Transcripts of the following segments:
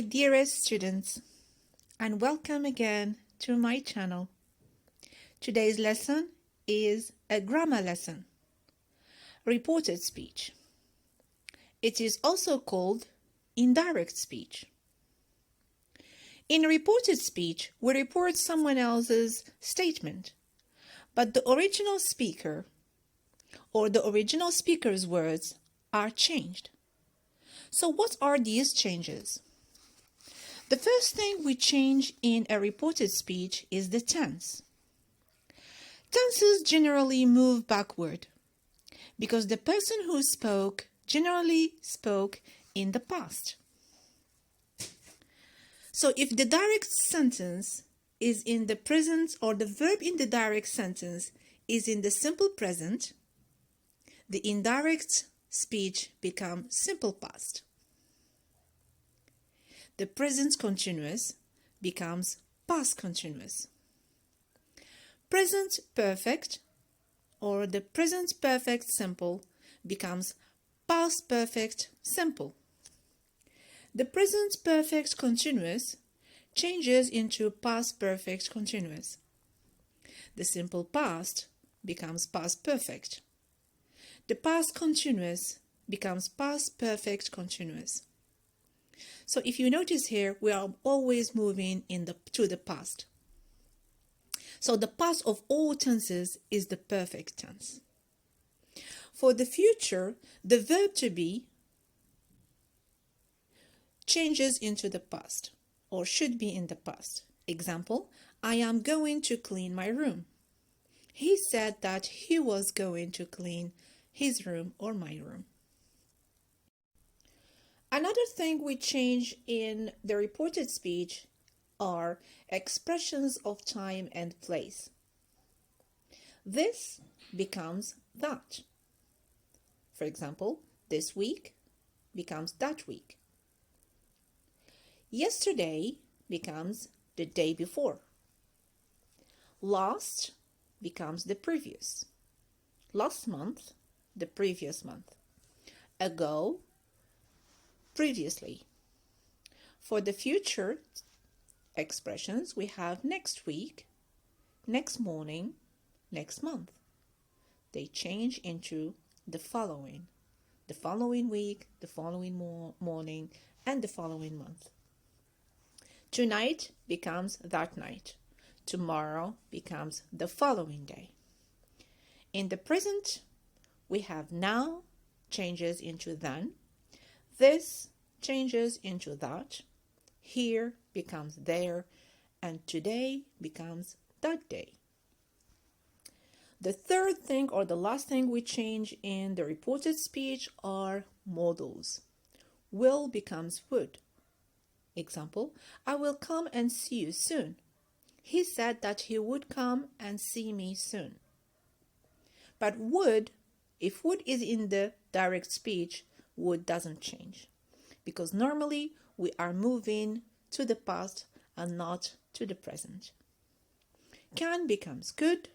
dearest students, and welcome again to my channel. Today's lesson is a grammar lesson, reported speech. It is also called indirect speech. In reported speech, we report someone else's statement, but the original speaker or the original speaker's words are changed. So what are these changes? The first thing we change in a reported speech is the tense. Tenses generally move backward because the person who spoke generally spoke in the past. So if the direct sentence is in the present or the verb in the direct sentence is in the simple present, the indirect speech becomes simple past. The present continuous becomes past continuous. Present perfect or the present perfect simple becomes past perfect simple. The present perfect continuous changes into past perfect continuous. The simple past becomes past perfect. The past continuous becomes past perfect continuous. So if you notice here, we are always moving to the past. So the past of all tenses is the perfect tense. For the future, the verb to be changes into the past or should be in the past. Example, I am going to clean my room. He said that he was going to clean his room or my room. Another thing we change in the reported speech are expressions of time and place. This becomes that. For example, this week becomes that week. Yesterday becomes the day before. Last becomes the previous. Last month, the previous month. Ago, previously. For the future expressions, we have next week, next morning, next month. They change into the following week, the following morning, and the following month. Tonight becomes that night. Tomorrow becomes the following day. In the present, we have now changes into then. This changes into that. Here becomes there, and today becomes that day. The third thing or the last thing we change in the reported speech are modals. Will becomes would. Example, I will come and see you soon. He said that he would come and see me soon. But would, if would is in the direct speech, would doesn't change because normally we are moving to the past and not to the present. Can becomes could.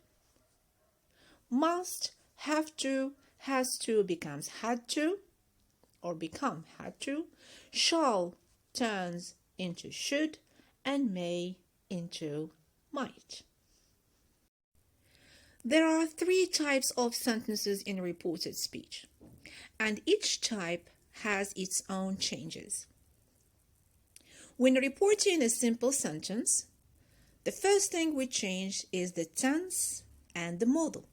Must, have to, has to becomes had to or become had to. Shall turns into should and may into might. There are 3 types of sentences in reported speech, and each type has its own changes. When reporting a simple sentence, the first thing we change is the tense and the modal.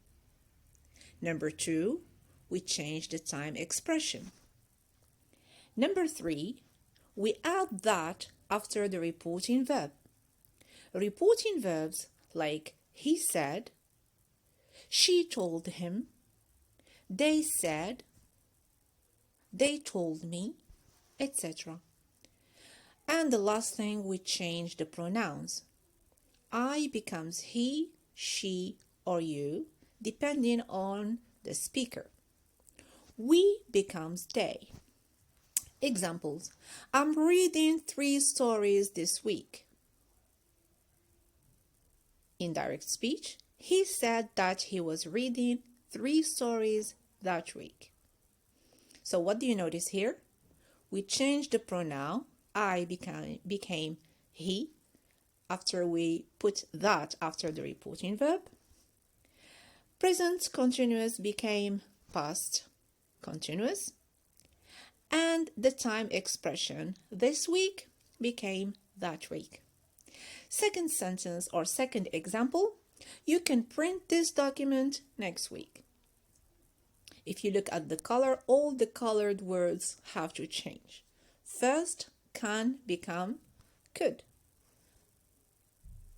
Number 2, we change the time expression. Number 3, we add that after the reporting verb. Reporting verbs like he said, she told him, they said, they told me, etc. And the last thing, we change the pronouns. I becomes he, she, or you, depending on the speaker. We becomes they. Examples, I'm reading 3 stories this week. Indirect speech, he said that he was reading 3 stories that week. So what do you notice here? We change the pronoun I became he after we put that after the reporting verb. Present continuous became past continuous. And the time expression this week became that week. Second sentence or second example, you can print this document next week. If you look at the color, all the colored words have to change. First, can become could.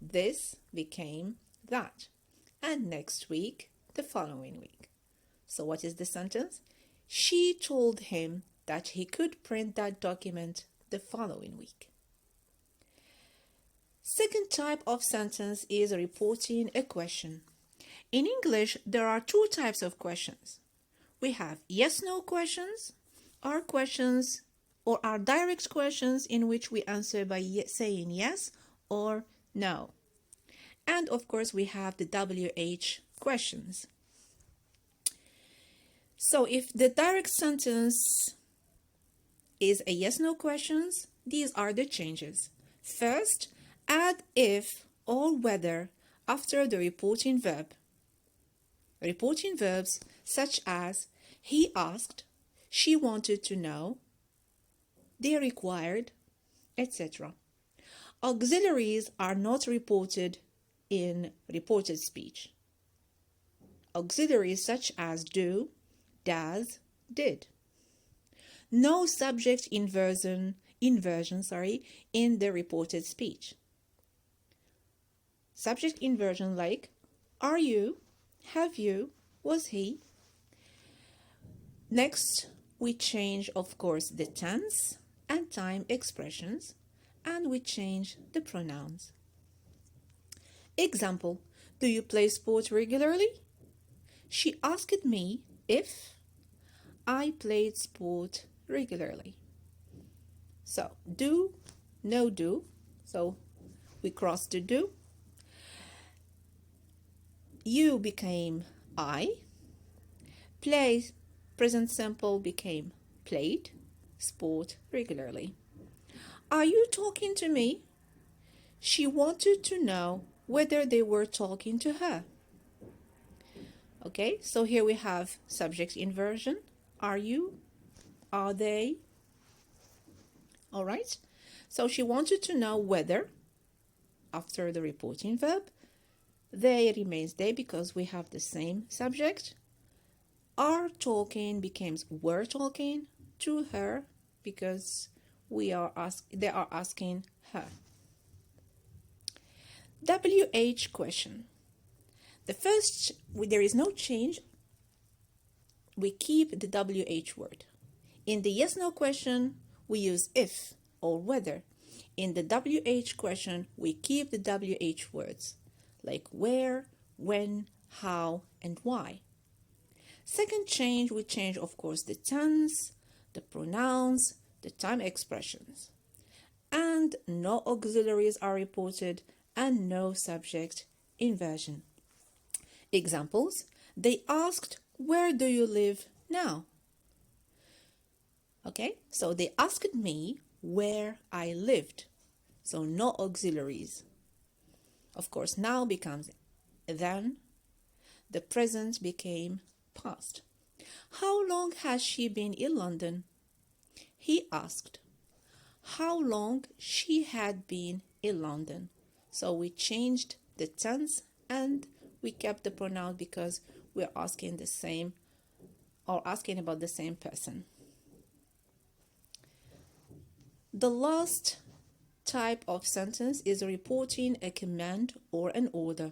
This became that. And next week, the following week. So what is the sentence? She told him that he could print that document the following week. Second type of sentence is reporting a question. In English, there are two types of questions. We have yes-no questions, or questions or are direct questions in which we answer by saying yes or no. And of course, we have the WH questions. So if the direct sentence is a yes-no questions, these are the changes. First, add if or whether after the reporting verb. Reporting verbs such as he asked, she wanted to know, they required, etc. Auxiliaries are not reported in reported speech. Auxiliaries such as do, does, did. No subject inversion in the reported speech. Subject inversion like are you, have you, was he. Next, we change, of course, the tense and time expressions, and we change the pronouns. Example, do you play sport regularly? She asked me if I played sport regularly. So, do, no do. So, we cross the do. You became I. Play, present simple became played. Sport regularly. Are you talking to me? She wanted to know whether they were talking to her. Okay, so here we have subject inversion. Are you? Are they? All right. So she wanted to know whether, after the reporting verb, they remains they because we have the same subject. Are talking becomes were talking to her because they are asking her. WH question. The first, there is no change. We keep the WH word. In the yes-no question, we use if or whether. In the WH question, we keep the WH words like where, when, how, and why. Second change, we change, of course, the tense, the pronouns, the time expressions. And no auxiliaries are reported and no subject inversion. Examples, they asked, where do you live now? Okay, so they asked me where I lived. So no auxiliaries. Of course, now becomes then. The present became past. How long has she been in London? He asked how long she had been in London. So we changed the tense and we kept the pronoun because we're asking the same or asking about the same person. The last type of sentence is reporting a command or an order.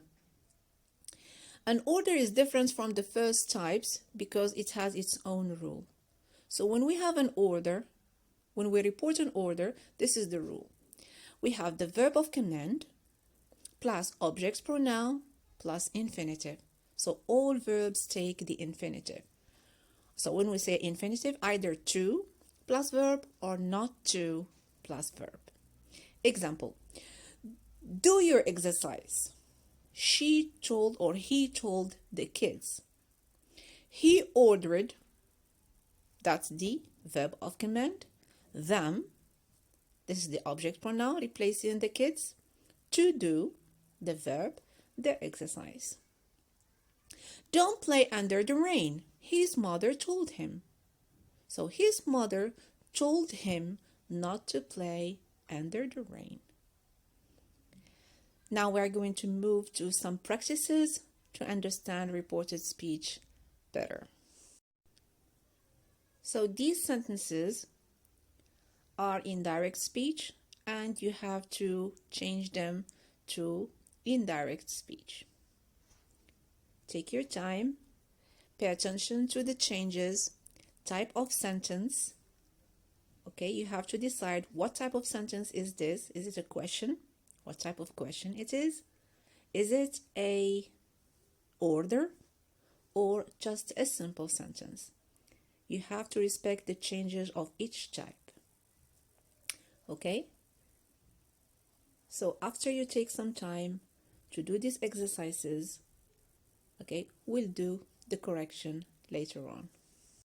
An order is different from the first types because it has its own rule. So when we have an order, when we report an order, this is the rule. We have the verb of command plus object pronoun plus infinitive. So all verbs take the infinitive. So when we say infinitive, either to plus verb or not to plus verb. Example, do your exercise. She told or he told the kids. He ordered, that's the verb of command, them This is the object pronoun replacing the kids. To do, the verb, the exercise. Don't play under the rain, his mother told him. So his mother told him not to play under the rain. Now we're going to move to some practices to understand reported speech better. So these sentences are indirect speech, and you have to change them to indirect speech. Take your time, pay attention to the changes, type of sentence. Okay, you have to decide what type of sentence is this. Is it a question? What type of question it is? Is it a order or just a simple sentence? You have to respect the changes of each type. Okay? So after you take some time to do these exercises, okay, we'll do the correction later on.